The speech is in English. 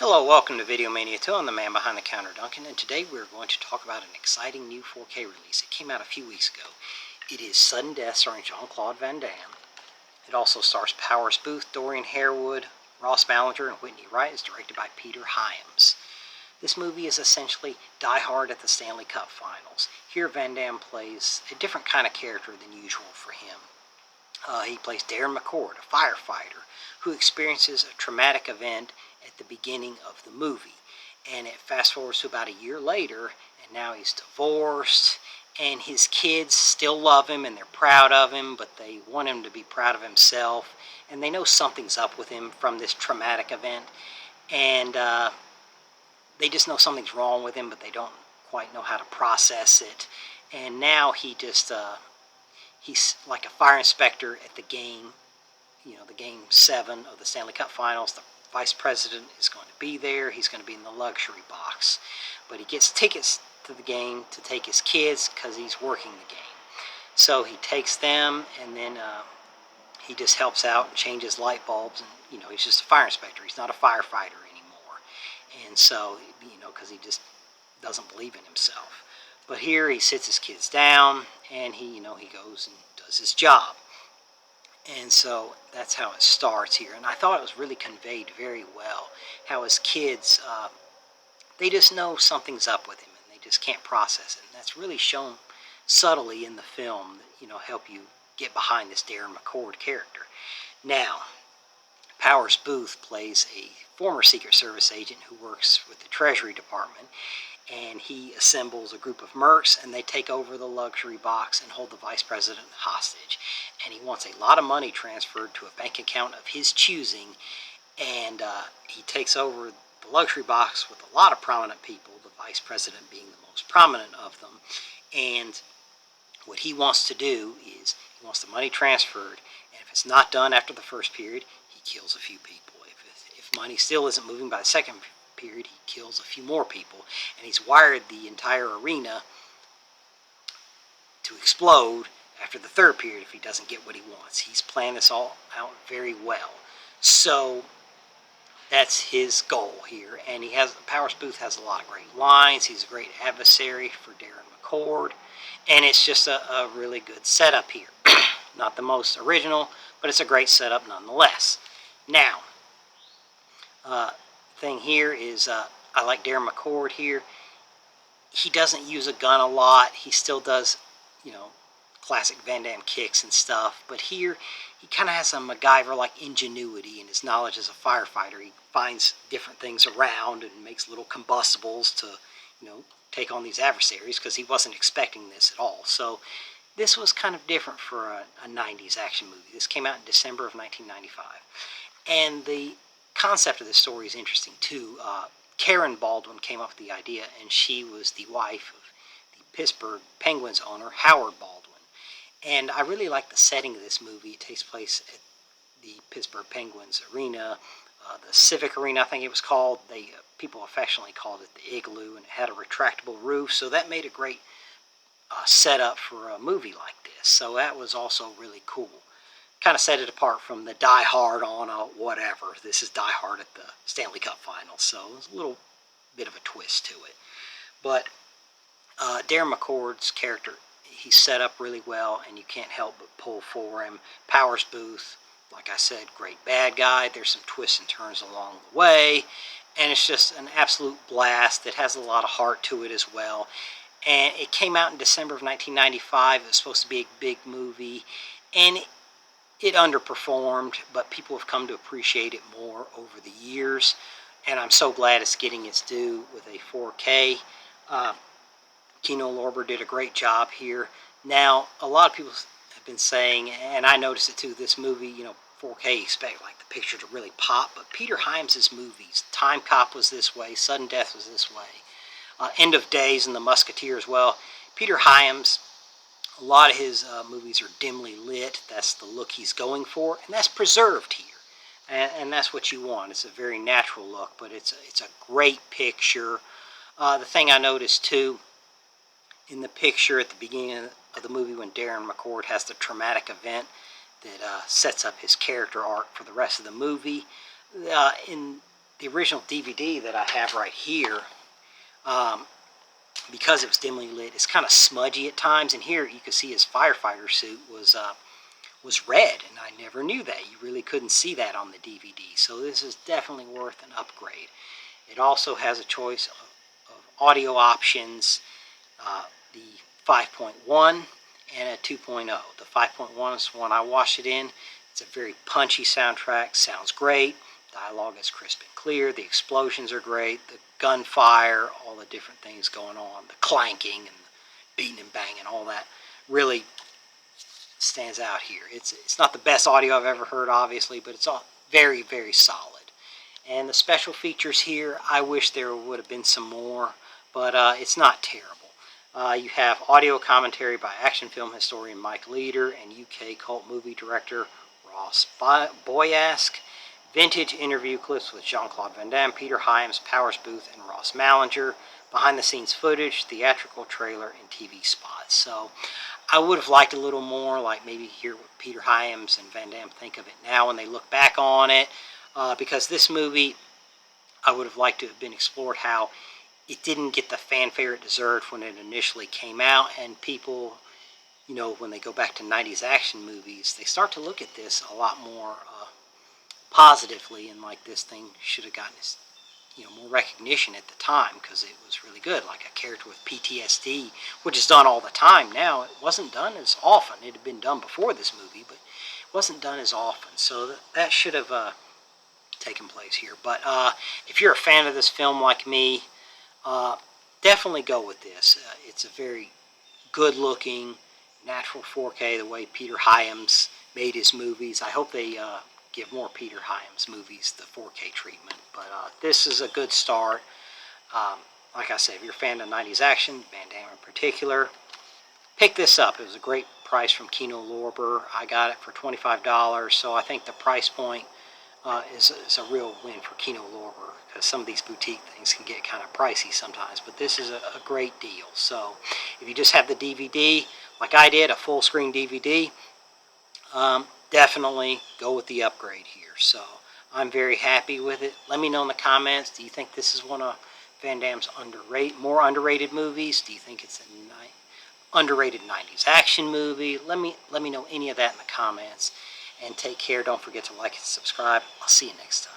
Hello, welcome to Video Mania 2. I'm the man behind the counter, Duncan, and today we're going to talk about an exciting new 4K release. It came out a few weeks ago. It is Sudden Death, starring Claude Van Damme. It also stars Powers Booth, Dorian Harewood, Ross Ballinger, and Whitney Wright. It's directed by Peter Hyams. This movie is essentially Die Hard at the Stanley Cup Finals. Here Van Damme plays a different kind of character than usual for him. He plays Darren McCord, a firefighter, who experiences a traumatic event at the beginning of the movie. And it fast forwards to about a year later, and now he's divorced, and his kids still love him and they're proud of him, but they want him to be proud of himself, and they know something's up with him from this traumatic event, and they just know something's wrong with him, but they don't quite know how to process it. And now he's like a fire inspector at the game, the game 7 of the Stanley Cup Finals. The vice president is going to be there. He's going to be in the luxury box. But he gets tickets to the game to take his kids because he's working the game. So he takes them, and then he just helps out and changes light bulbs. And, he's just a fire inspector. He's not a firefighter anymore. And so, because he just doesn't believe in himself. But here he sits his kids down, and he goes and does his job. And so that's how it starts here. And I thought it was really conveyed very well. How his kids, they just know something's up with him, and they just can't process it. And that's really shown subtly in the film that, help you get behind this Darren McCord character. Now, Powers Booth plays a former Secret Service agent who works with the Treasury Department. And he assembles a group of mercs, and they take over the luxury box and hold the vice president hostage. And he wants a lot of money transferred to a bank account of his choosing, and he takes over the luxury box with a lot of prominent people, the vice president being the most prominent of them. And what he wants to do is he wants the money transferred, and if it's not done after the first period, he kills a few people. If money still isn't moving by the second period, he kills a few more people, and he's wired the entire arena to explode after the third period if he doesn't get what he wants. He's planned this all out very well. So that's his goal here, and Powers Booth has a lot of great lines. He's a great adversary for Darren McCord, and it's just a really good setup here. Not the most original, but it's a great setup nonetheless. Now, thing here is I like Darren McCord here. He doesn't use a gun a lot. He still does, classic Van Damme kicks and stuff. But here, he kind of has some MacGyver-like ingenuity in his knowledge as a firefighter. He finds different things around and makes little combustibles to, take on these adversaries, because he wasn't expecting this at all. So this was kind of different for a 90s action movie. This came out in December of 1995. And the concept of this story is interesting too. Karen Baldwin came up with the idea, and she was the wife of the Pittsburgh Penguins owner, Howard Baldwin. And I really like the setting of this movie. It takes place at the Pittsburgh Penguins arena, the Civic Arena, I think it was called. People affectionately called it the Igloo, and it had a retractable roof, so that made a great setup for a movie like this. So that was also really cool. Kind of set it apart from the Die Hard on a whatever. This is Die Hard at the Stanley Cup Finals, so there's a little bit of a twist to it. But Darren McCord's character, he's set up really well, and you can't help but pull for him. Powers Booth, like I said, great bad guy. There's some twists and turns along the way, and it's just an absolute blast. It has a lot of heart to it as well. And it came out in December of 1995. It was supposed to be a big movie, and it underperformed, but people have come to appreciate it more over the years, and I'm so glad it's getting its due with a 4K. Kino Lorber did a great job here. Now, a lot of people have been saying, and I noticed it too, this movie, 4K, you expect like the picture to really pop, but Peter Hyams' movies, Time Cop was this way, Sudden Death was this way, End of Days and The Musketeer as well. Peter Hyams, a lot of his movies are dimly lit. That's the look he's going for, and that's preserved here. And that's what you want. It's a very natural look, but it's a great picture. The thing I noticed too, in the picture at the beginning of the movie when Darren McCord has the traumatic event that sets up his character arc for the rest of the movie, in the original DVD that I have right here, because it was dimly lit, it's kind of smudgy at times. And here you can see his firefighter suit was red, and I never knew that. You really couldn't see that on the DVD. So this is definitely worth an upgrade. It also has a choice of audio options, the 5.1 and a 2.0. The 5.1 is the one I watched it in. It's a very punchy soundtrack, sounds great. Dialogue is crisp and clear. The explosions are great. The gunfire, all the different things going on, the clanking and the beating and banging, all that really stands out here. It's not the best audio I've ever heard, obviously, but it's all very, very solid. And the special features here, I wish there would have been some more, but it's not terrible. You have audio commentary by action film historian Mike Leader and UK cult movie director Ross Boyask, vintage interview clips with Jean-Claude Van Damme, Peter Hyams, Powers Booth, and Ross Mallinger, behind-the-scenes footage, theatrical trailer, and TV spots. So I would have liked a little more, like maybe hear what Peter Hyams and Van Damme think of it now when they look back on it, because this movie, I would have liked to have been explored how it didn't get the fanfare it deserved when it initially came out, and people, you know, when they go back to 90s action movies, they start to look at this a lot more positively, and like this thing should have gotten more recognition at the time because it was really good. Like a character with PTSD, which is done all the time now. It wasn't done as often. It had been done before this movie, but it wasn't done as often. So that should have taken place here. But if you're a fan of this film like me, definitely go with this. It's a very good-looking, natural 4K, the way Peter Hyams made his movies. I hope they give more Peter Hyams movies the 4K treatment. But this is a good start. Like I said, if you're a fan of 90s action, Van Damme in particular, pick this up. It was a great price from Kino Lorber. I got it for $25, so I think the price point is a real win for Kino Lorber, because some of these boutique things can get kind of pricey sometimes, but this is a great deal. So if you just have the DVD, like I did, a full screen DVD, definitely go with the upgrade here. So I'm very happy with it. Let me know in the comments, do you think this is one of Van Damme's more underrated movies? Do you think it's an underrated 90s action movie? Let me know any of that in the comments. And take care. Don't forget to like and subscribe. I'll see you next time.